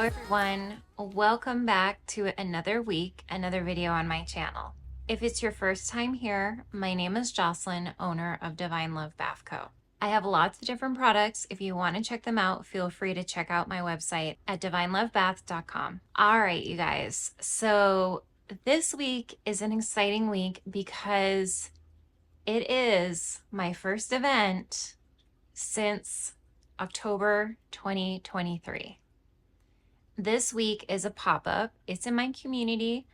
everyone, welcome back to another week, another video on my channel. If it's your first time here, my name is Jocelyn, owner of Divine Love Bath Co. I have lots of different products. If you want to check them out, feel free to check out my website at divinelovebath.com. All right, you guys. So this week is an exciting week because it is my first event since October 2023. This week is a pop-up. It's in my community.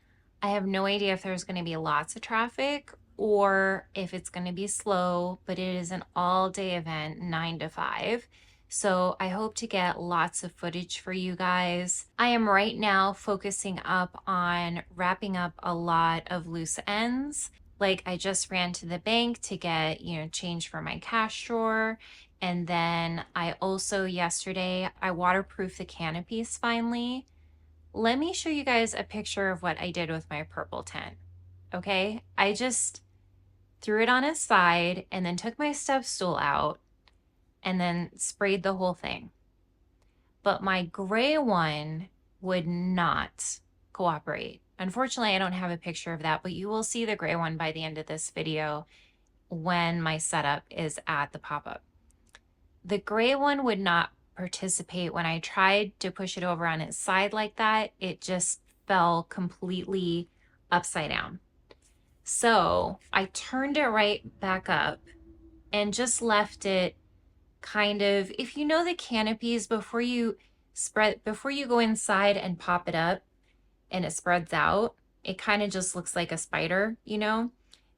I have no idea if there's going to be lots of traffic or if it's going to be slow, but it is an all-day event, 9 to 5. So I hope to get lots of footage for you guys. I am right now focusing up on wrapping up a lot of loose ends. Like I just ran to the bank to get, change for my cash drawer. And then I also yesterday, I waterproofed the canopies finally. Let me show you guys a picture of what I did with my purple tent. Okay, I just threw it on its side and then took my step stool out and then sprayed the whole thing. But my gray one would not cooperate. Unfortunately, I don't have a picture of that, but you will see the gray one by the end of this video when my setup is at the pop-up. The gray one would not participate. When I tried to push it over on its side like that, it just fell completely upside down. So I turned it right back up and just left it kind of, if you know the canopies, before you go inside and pop it up and it spreads out, it kind of just looks like a spider,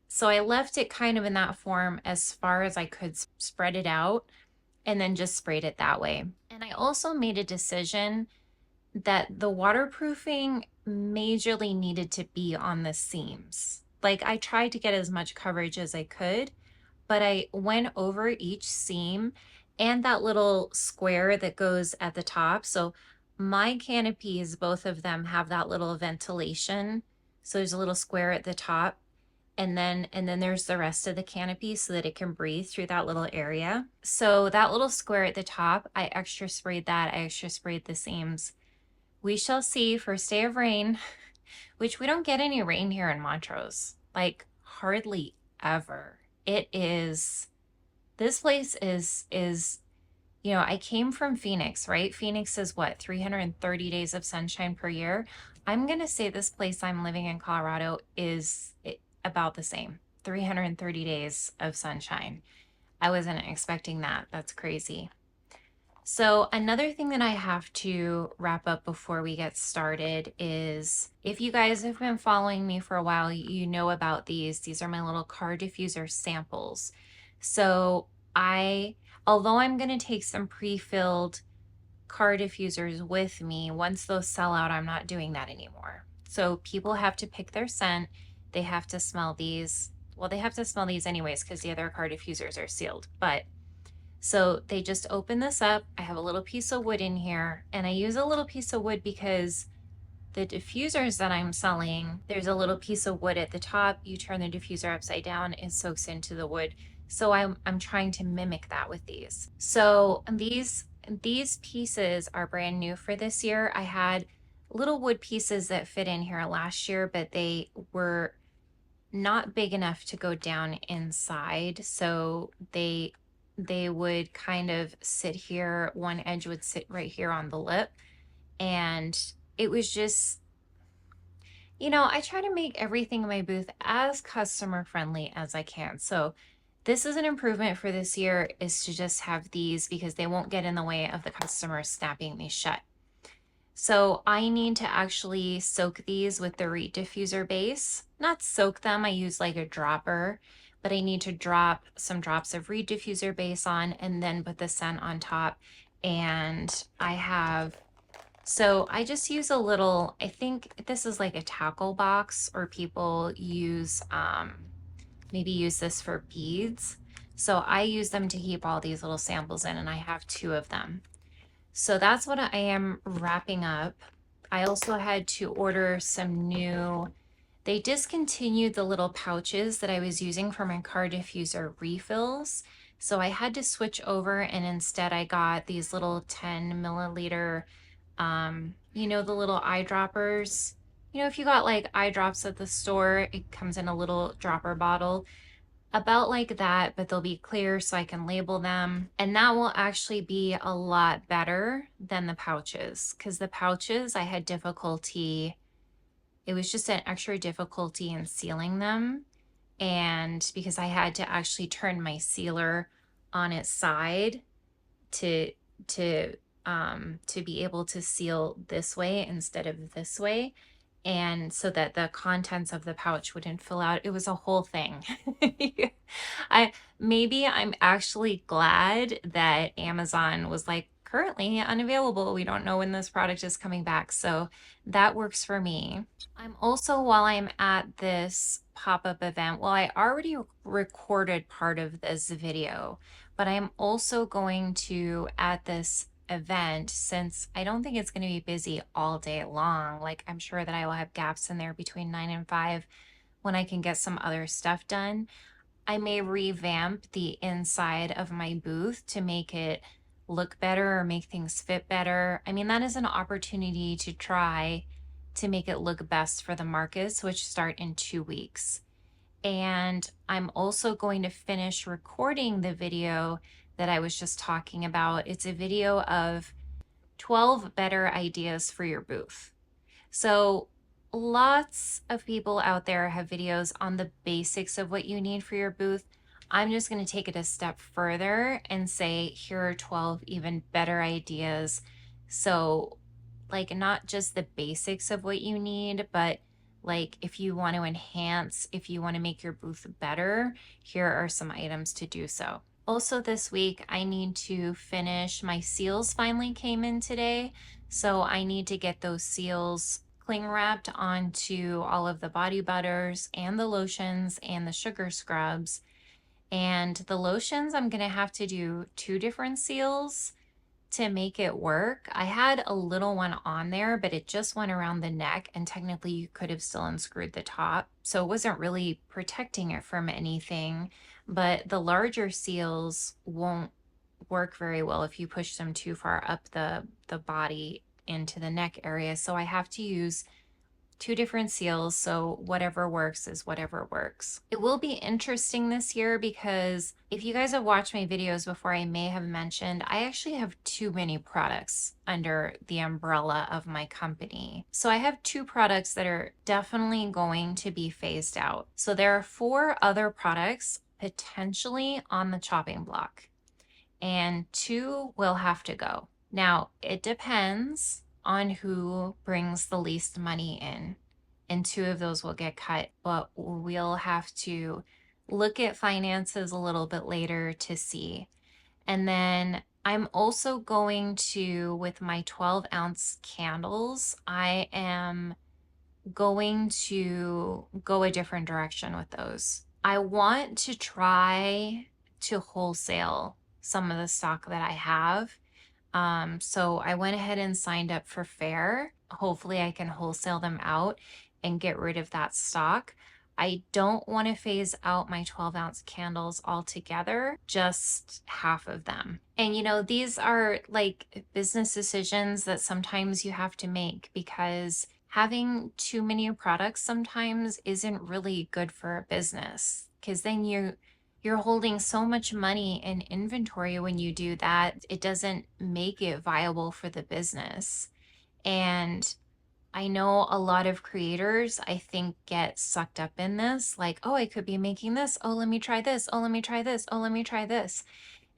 So I left it kind of in that form as far as I could spread it out, and then just sprayed it that way. And I also made a decision that the waterproofing majorly needed to be on the seams. Like I tried to get as much coverage as I could, but I went over each seam and that little square that goes at the top. So my canopies, both of them have that little ventilation. So there's a little square at the top. And then there's the rest of the canopy so that it can breathe through that little area. So that little square at the top, I extra sprayed that. I extra sprayed the seams. We shall see. First day of rain, which we don't get any rain here in Montrose, like hardly ever. This place is, I came from Phoenix, right? Phoenix is what, 330 days of sunshine per year? I'm going to say this place I'm living in, Colorado, is about the same, 330 days of sunshine. I wasn't expecting that. That's crazy. So another thing that I have to wrap up before we get started is, if you guys have been following me for a while, you know about these. These are my little car diffuser samples. So although I'm going to take some pre-filled car diffusers with me, once those sell out, I'm not doing that anymore. So people have to pick their scent. They have to smell these. Well, they have to smell these anyways because the other car diffusers are sealed. But so they just open this up. I have a little piece of wood in here, and I use a little piece of wood because the diffusers that I'm selling, there's a little piece of wood at the top. You turn the diffuser upside down, it soaks into the wood. So I'm trying to mimic that with these. So these pieces are brand new for this year. I had little wood pieces that fit in here last year, but they were not big enough to go down inside. So they would kind of sit here. One edge would sit right here on the lip. And it was just, I try to make everything in my booth as customer friendly as I can. So this is an improvement for this year, is to just have these because they won't get in the way of the customer snapping these shut. So I need to actually soak these with the Reed diffuser base. Not soak them, I use like a dropper, but I need to drop some drops of Reed diffuser base on and then put the scent on top. And so I just use a little, I think this is like a tackle box, or people use, maybe use this for beads. So I use them to keep all these little samples in, and I have 2 of them. So that's what I am wrapping up. I also had to order some they discontinued the little pouches that I was using for my car diffuser refills. So I had to switch over, and instead I got these little 10 milliliter You know, the little eyedroppers. You know, if you got like eye drops at the store, it comes in a little dropper bottle. About like that, but they'll be clear so I can label them. And that will actually be a lot better than the pouches, because the pouches I had difficulty, it was just an extra difficulty in sealing them. And because I had to actually turn my sealer on its side to to to be able to seal this way instead of this way, and so that the contents of the pouch wouldn't fill out. It was a whole thing. I maybe I'm actually glad that Amazon was like currently unavailable. We don't know when this product is coming back. So that works for me. I'm also, while I'm at this pop-up event, well, I already recorded part of this video, but I'm also going to, at this event, since I don't think it's going to be busy all day long, like I'm sure that I will have gaps in there between 9 and 5 when I can get some other stuff done. I may revamp the inside of my booth to make it look better or make things fit better. I mean, that is an opportunity to try to make it look best for the markets, which start in 2 weeks. And I'm also going to finish recording the video that I was just talking about. It's a video of 12 better ideas for your booth. So lots of people out there have videos on the basics of what you need for your booth. I'm just going to take it a step further and say, here are 12 even better ideas. So, like, not just the basics of what you need, but like if you want to enhance, if you want to make your booth better, here are some items to do so. Also this week, I need to finish, my seals finally came in today. So I need to get those seals cling wrapped onto all of the body butters and the lotions and the sugar scrubs. And the lotions, I'm going to have to do 2 different seals to make it work. I had a little one on there, but it just went around the neck, and technically you could have still unscrewed the top. So it wasn't really protecting it from anything, but the larger seals won't work very well if you push them too far up the body into the neck area. So I have to use 2 different seals, so whatever works is whatever works. It will be interesting this year because if you guys have watched my videos before, I may have mentioned I actually have too many products under the umbrella of my company. So I have 2 products that are definitely going to be phased out. So there are 4 other products potentially on the chopping block, and 2 will have to go. Now, it depends on who brings the least money in, and 2 of those will get cut, but we'll have to look at finances a little bit later to see. And then I'm also going to, with my 12-ounce candles, I am going to go a different direction with those. I want to try to wholesale some of the stock that I have. So I went ahead and signed up for Fair. Hopefully I can wholesale them out and get rid of that stock. I don't want to phase out my 12-ounce candles altogether, just half of them. And you know, these are like business decisions that sometimes you have to make, because having too many products sometimes isn't really good for a business, because then you're holding so much money in inventory. When you do that, it doesn't make it viable for the business. And I know a lot of creators, I think, get sucked up in this, like, oh, I could be making this. Oh, let me try this. Oh, let me try this. Oh, let me try this.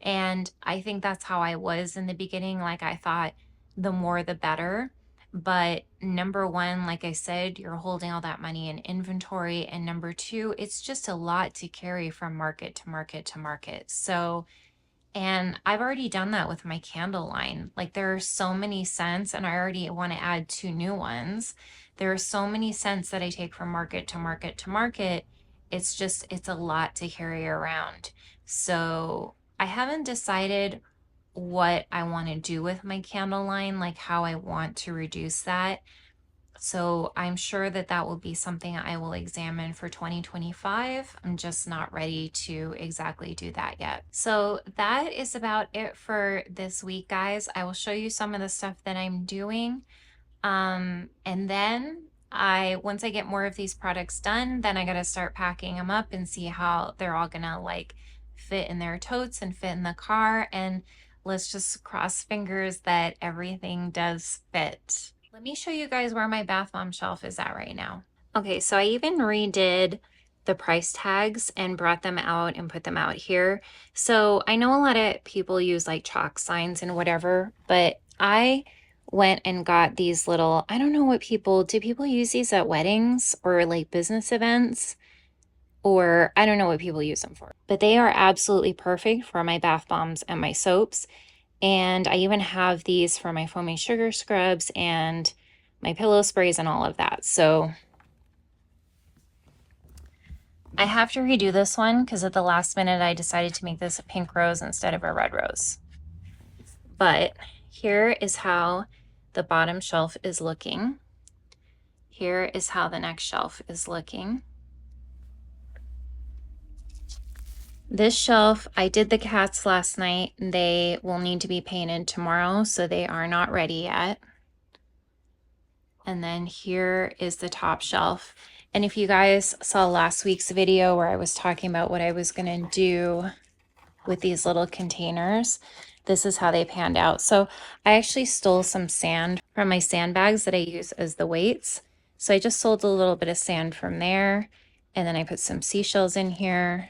And I think that's how I was in the beginning. Like, I thought the more the better. But number one, like I said, you're holding all that money in inventory. And number two, it's just a lot to carry from market to market to market. So, and I've already done that with my candle line. Like, there are so many scents, and I already want to add 2 new ones. There are so many scents that I take from market to market to market. It's just, it's a lot to carry around. So I haven't decided what I want to do with my candle line, like how I want to reduce that. So I'm sure that that will be something I will examine for 2025. I'm just not ready to exactly do that yet. So that is about it for this week, guys. I will show you some of the stuff that I'm doing. And then once I get more of these products done, then I got to start packing them up and see how they're all gonna like fit in their totes and fit in the car. And let's just cross fingers that everything does fit. Let me show you guys where my bath bomb shelf is at right now. Okay, so I even redid the price tags and brought them out and put them out here. So I know a lot of people use like chalk signs and whatever, but I went and got these little, I don't know what do people use these at weddings or like business events? Or I don't know what people use them for, but they are absolutely perfect for my bath bombs and my soaps. And I even have these for my foaming sugar scrubs and my pillow sprays and all of that. So I have to redo this one because at the last minute I decided to make this a pink rose instead of a red rose. But here is how the bottom shelf is looking. Here is how the next shelf is looking. This shelf, I did the cats last night. They will need to be painted tomorrow, so they are not ready yet. And then here is the top shelf. And if you guys saw last week's video where I was talking about what I was gonna do with these little containers, this is how they panned out. So I actually stole some sand from my sandbags that I use as the weights. So I just sold a little bit of sand from there. And then I put some seashells in here.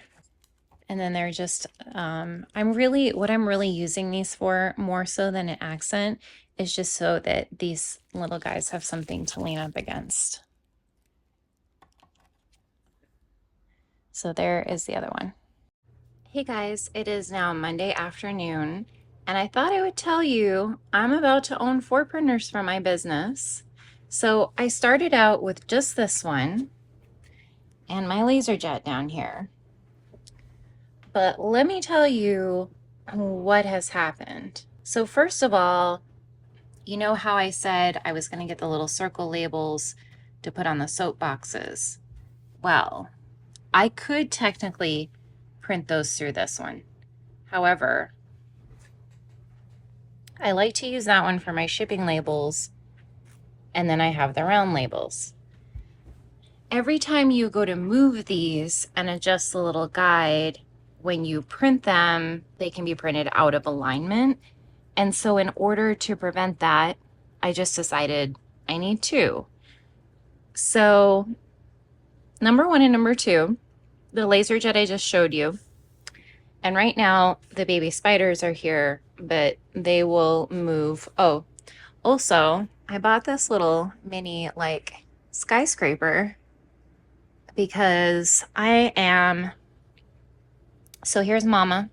And then they're just, what I'm really using these for more so than an accent is just so that these little guys have something to lean up against. So there is the other one. Hey guys, it is now Monday afternoon, and I thought I would tell you I'm about to own 4 printers for my business. So I started out with just this one and my LaserJet down here. But let me tell you what has happened. So first of all, you know how I said I was going to get the little circle labels to put on the soap boxes? Well, I could technically print those through this one. However, I like to use that one for my shipping labels, and then I have the round labels. Every time you go to move these and adjust the little guide, when you print them, they can be printed out of alignment. And so in order to prevent that, I just decided I need 2. So number 1 and number 2, the LaserJet I just showed you. And right now the baby spiders are here, but they will move. Oh, also I bought this little mini like skyscraper because so here's Mama.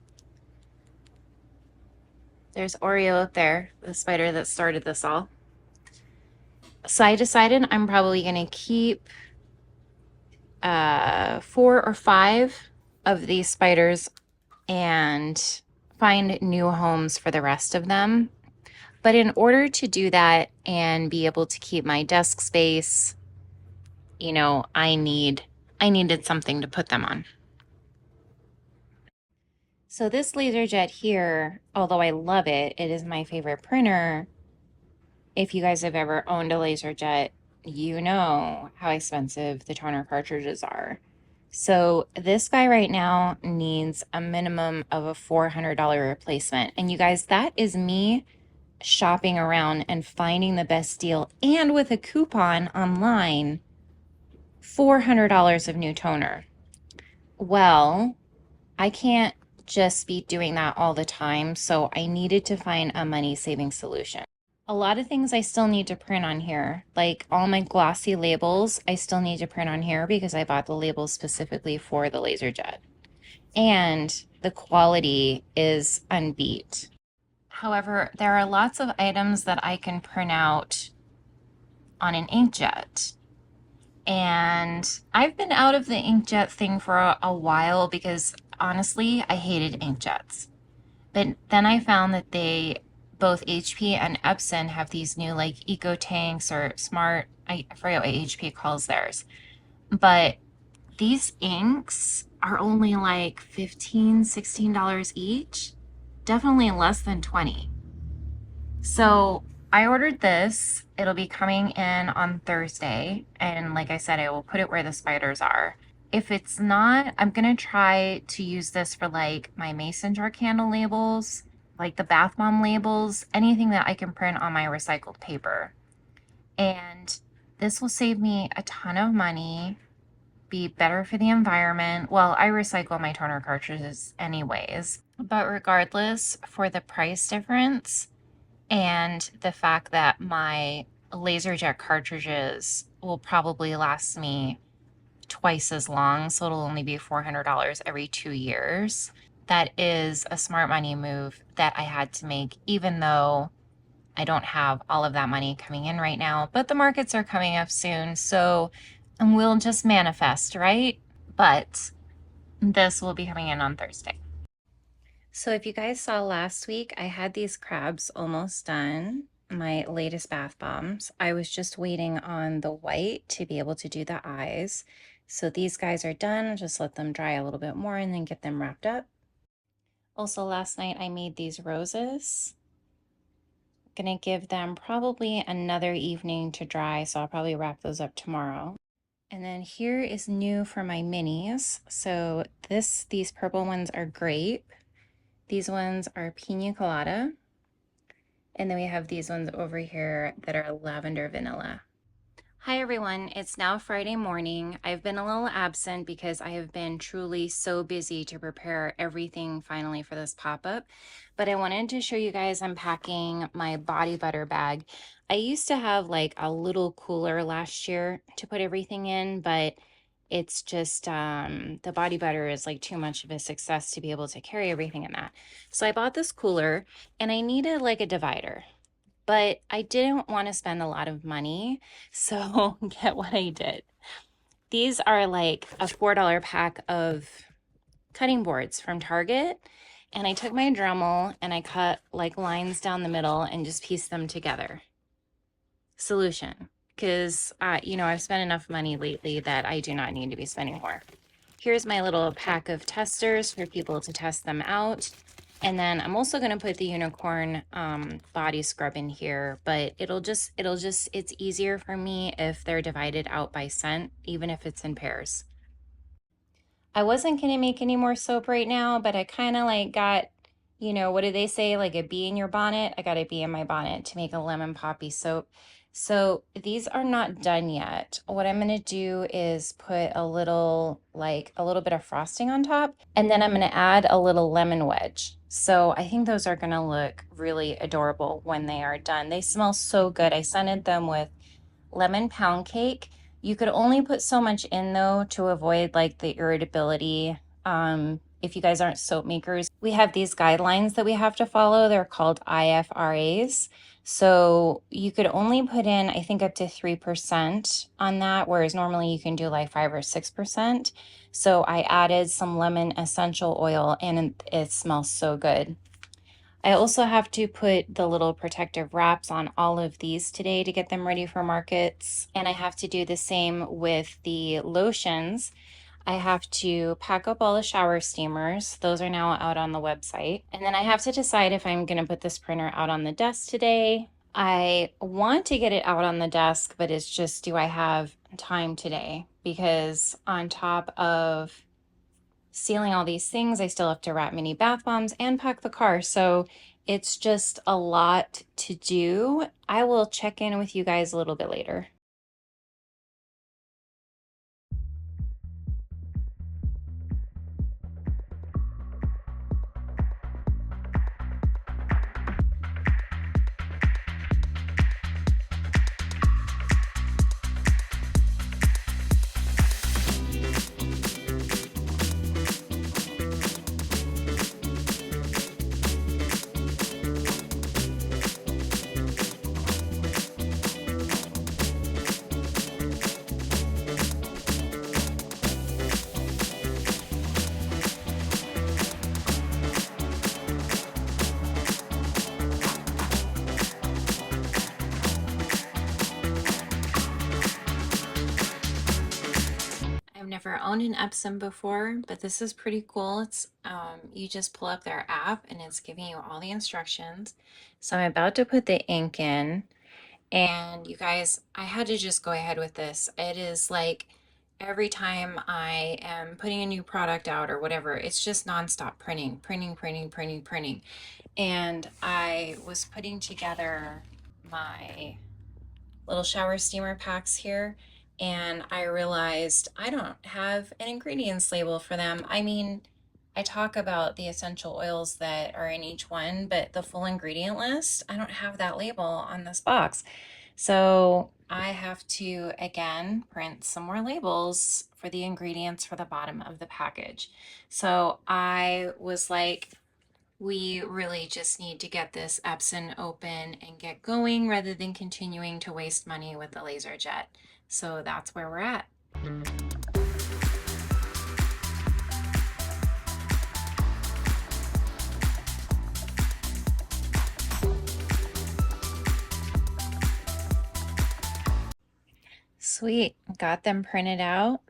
There's Oreo up there, the spider that started this all. So I decided I'm probably gonna keep 4 or 5 of these spiders and find new homes for the rest of them. But in order to do that and be able to keep my desk space, you know, I needed something to put them on. So this LaserJet here, although I love it, it is my favorite printer. If you guys have ever owned a LaserJet, you know how expensive the toner cartridges are. So this guy right now needs a minimum of a $400 replacement. And you guys, that is me shopping around and finding the best deal, and with a coupon online, $400 of new toner. Well, I can't just be doing that all the time, so I needed to find a money-saving solution. A lot of things I still need to print on here, like all my glossy labels, I still need to print on here because I bought the labels specifically for the LaserJet. And the quality is unbeat. However, there are lots of items that I can print out on an inkjet. And I've been out of the inkjet thing for a while because honestly, I hated inkjets. But then I found that they both HP and Epson have these new like eco tanks or smart, I forget what HP calls theirs, but these inks are only like $15, $16 each, definitely less than 20. So I ordered this. It'll be coming in on Thursday. And like I said, I will put it where the spiders are. If it's not, I'm gonna try to use this for like my mason jar candle labels, like the bath bomb labels, anything that I can print on my recycled paper. And this will save me a ton of money, be better for the environment. Well, I recycle my toner cartridges anyways, but regardless, for the price difference and the fact that my laser jet cartridges will probably last me twice as long, so it'll only be $400 every 2 years. That is a smart money move that I had to make, even though I don't have all of that money coming in right now, but the markets are coming up soon, so we'll just manifest, right? But this will be coming in on Thursday. So if you guys saw last week, I had these crabs almost done, my latest bath bombs. I was just waiting on the white to be able to do the eyes. So these guys are done. Just let them dry a little bit more and then get them wrapped up. Also last night I made these roses. Gonna give them probably another evening to dry, so I'll probably wrap those up tomorrow. And then here is new for my minis. So these purple ones are grape. These ones are pina colada. And then we have these ones over here that are lavender vanilla. Hi everyone, it's now Friday morning. I've been a little absent because I have been truly so busy to prepare everything finally for this pop-up. But I wanted to show you guys unpacking my body butter bag. I used to have like a little cooler last year to put everything in, but it's just the body butter is like too much of a success to be able to carry everything in that. So I bought this cooler and I needed like a divider, but I didn't want to spend a lot of money. So get what I did. These are like a $4 pack of cutting boards from Target. And I took my Dremel and I cut like lines down the middle and just pieced them together. Solution. Because, you know, I've spent enough money lately that I do not need to be spending more. Here's my little pack of testers for people to test them out. And then I'm also going to put the unicorn body scrub in here, but it's easier for me if they're divided out by scent, even if it's in pairs. I wasn't going to make any more soap right now, but I kind of like got, you know, what do they say? Like a bee in your bonnet? I got a bee in my bonnet to make a lemon poppy soap. So these are not done yet. What I'm going to do is put a little bit of frosting on top, and then I'm going to add a little lemon wedge. So I think those are going to look really adorable when they are done. They smell so good. I scented them with lemon pound cake. You could only put so much in though to avoid like the irritability. If you guys aren't soap makers, we have these guidelines that we have to follow. They're called IFRAs. So you could only put in, I think, up to 3% on that, whereas normally you can do like 5 or 6%. So I added some lemon essential oil and it smells so good. I also have to put the little protective wraps on all of these today to get them ready for markets. And I have to do the same with the lotions. I have to pack up all the shower steamers. Those are now out on the website. And then I have to decide if I'm going to put this printer out on the desk today. I want to get it out on the desk, but it's just, do I have time today? Because on top of sealing all these things, I still have to wrap mini bath bombs and pack the car. So it's just a lot to do. I will check in with you guys a little bit later. never owned an Epsom before, but this is pretty cool. It's you just pull up their app and it's giving you all the instructions. So I'm about to put the ink in, and you guys, I had to just go ahead with this. It is like every time I am putting a new product out or whatever, it's just nonstop printing, printing, printing, printing, printing. And I was putting together my little shower steamer packs here, and I realized I don't have an ingredients label for them. I mean, I talk about the essential oils that are in each one, but the full ingredient list, I don't have that label on this box. So I have to, again, print some more labels for the ingredients for the bottom of the package. So I was like, we really just need to get this Epson open and get going rather than continuing to waste money with the laser jet. So that's where we're at. Sweet, got them printed out.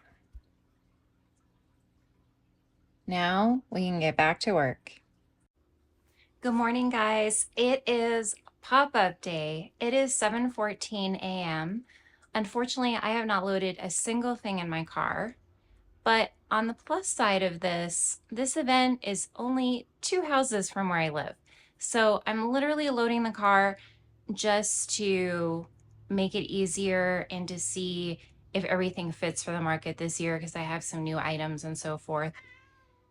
Now we can get back to work. Good morning, guys. It is pop-up day. It is 7:14 a.m. Unfortunately, I have not loaded a single thing in my car, but on the plus side of this event is only 2 houses from where I live. So I'm literally loading the car just to make it easier and to see if everything fits for the market this year, because I have some new items and so forth.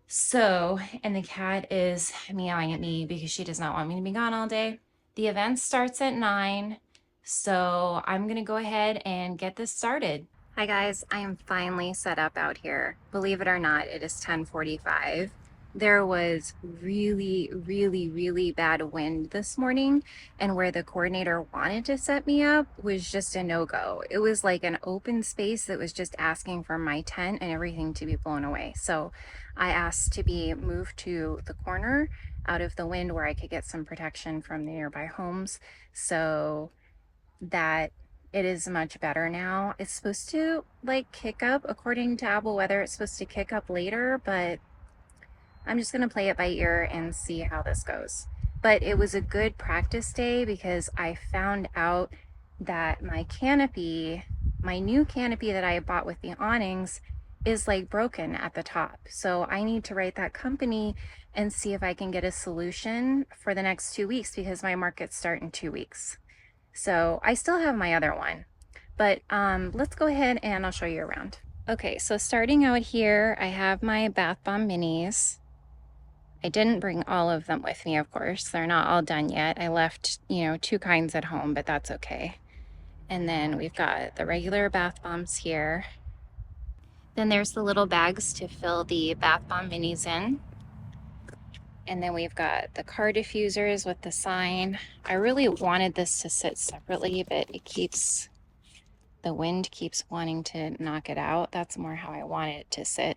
So, and the cat is meowing at me because she does not want me to be gone all day. The event starts at 9, so I'm gonna go ahead and get this started. Hi guys, I am finally set up out here. Believe it or not, it is 10:45. There was really bad wind this morning, and where the coordinator wanted to set me up was just a no-go. It was like an open space that was just asking for my tent and everything to be blown away. So I asked to be moved to the corner out of the wind where I could get some protection from the nearby homes, so that it is much better now. It's supposed to like kick up according to Apple weather. It's supposed to kick up later, but I'm just gonna play it by ear and see how this goes. But it was a good practice day because I found out that my canopy, my new canopy that I bought with the awnings, is like broken at the top. So I need to write that company and see if I can get a solution for the next 2 weeks, because my markets start in 2 weeks. So I still have my other one, but let's go ahead and I'll show you around. Okay, so starting out here, I have my bath bomb minis. I didn't bring all of them with me, of course. They're not all done yet. I left, 2 kinds at home, but that's okay. And then we've got the regular bath bombs here. Then there's the little bags to fill the bath bomb minis in. And then we've got the car diffusers with the sign. I really wanted this to sit separately, but the wind keeps wanting to knock it out. That's more how I want it to sit.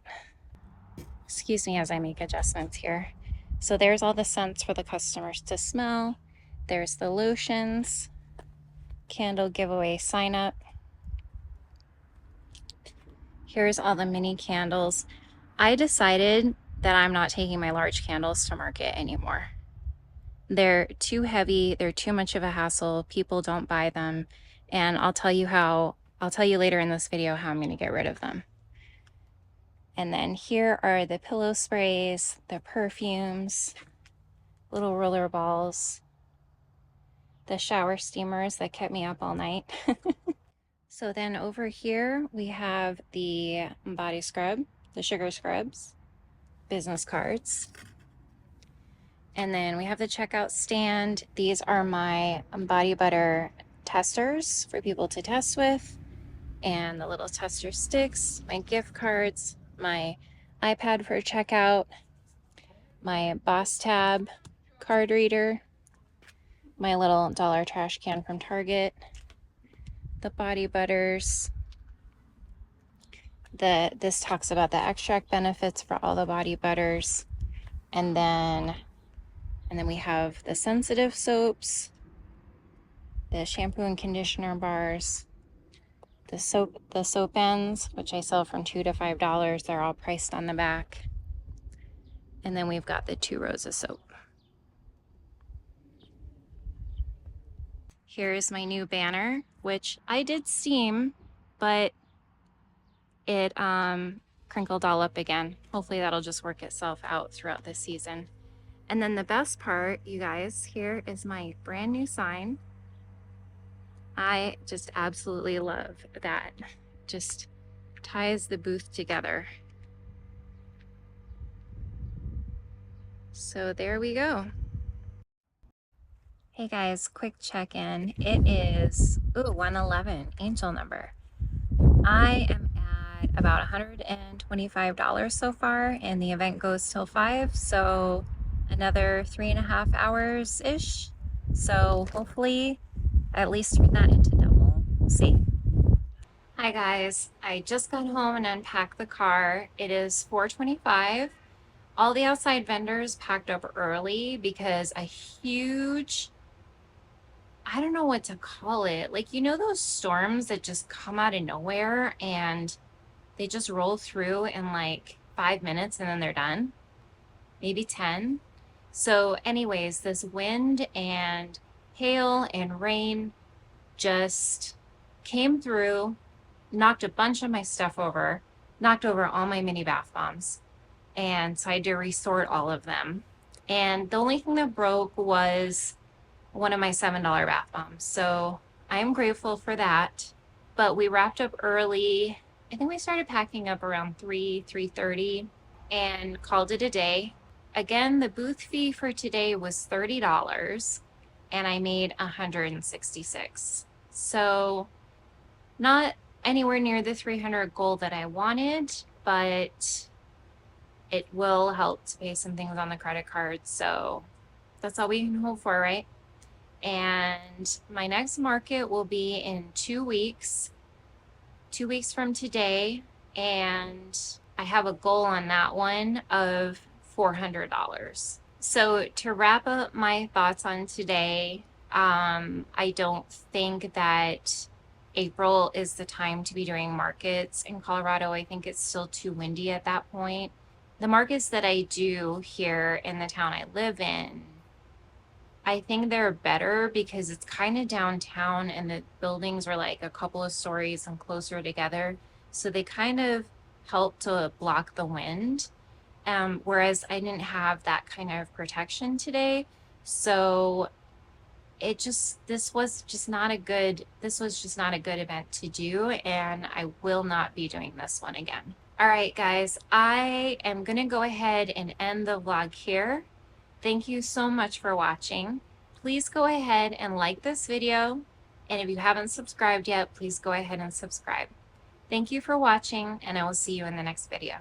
Excuse me as I make adjustments here. So there's all the scents for the customers to smell. There's the lotions, candle giveaway sign up. Here's all the mini candles. I decided that I'm not taking my large candles to market anymore. They're too heavy, they're too much of a hassle, people don't buy them, and I'll tell you later in this video how I'm gonna get rid of them. And then here are the pillow sprays, the perfumes, little roller balls, the shower steamers that kept me up all night. So then over here we have the body scrub, the sugar scrubs, business cards. And then we have the checkout stand. These are my body butter testers for people to test with, and the little tester sticks, my gift cards, my iPad for checkout, my Boss Tab card reader, my little dollar trash can from Target, the body butters. This talks about the extract benefits for all the body butters. And then we have the sensitive soaps, the shampoo and conditioner bars, the soap ends, which I sell from $2 to $5. They're all priced on the back. And then we've got the 2 rows of soap. Here's my new banner, which I did steam, but it crinkled all up again. Hopefully that'll just work itself out throughout this season. And then the best part, you guys, here is my brand new sign. I just absolutely love that. Just ties the booth together. So there we go. Hey guys, quick check-in. It is 111 angel number. I am at about $125 so far, and the event goes till 5, so another 3.5 hours ish. So hopefully at least turn that into double. We'll see. Hi guys, I just got home and unpacked the car. It is 4:25. All the outside vendors packed up early because a huge, I don't know what to call it. Like, you know, those storms that just come out of nowhere and they just roll through in like 5 minutes and then they're done, maybe 10. So anyways, this wind and hail and rain just came through, knocked a bunch of my stuff over, knocked over all my mini bath bombs. And so I had to resort all of them. And the only thing that broke was one of my $7 bath bombs. So I'm grateful for that. But we wrapped up early. I think we started packing up around 3:30 and called it a day. Again, the booth fee for today was $30 and I made $166. So not anywhere near the 300 goal that I wanted, but it will help to pay some things on the credit card. So that's all we can hope for, right? And my next market will be in 2 weeks, 2 weeks from today. And I have a goal on that one of $400. So to wrap up my thoughts on today, I don't think that April is the time to be doing markets in Colorado. I think it's still too windy at that point. The markets that I do here in the town I live in, I think they're better because it's kind of downtown and the buildings are like a couple of stories and closer together. So they kind of help to block the wind. Whereas I didn't have that kind of protection today. So this was just not a good event to do, and I will not be doing this one again. All right, guys, I am gonna go ahead and end the vlog here. Thank you so much for watching. Please go ahead and like this video. And if you haven't subscribed yet, please go ahead and subscribe. Thank you for watching, and I will see you in the next video.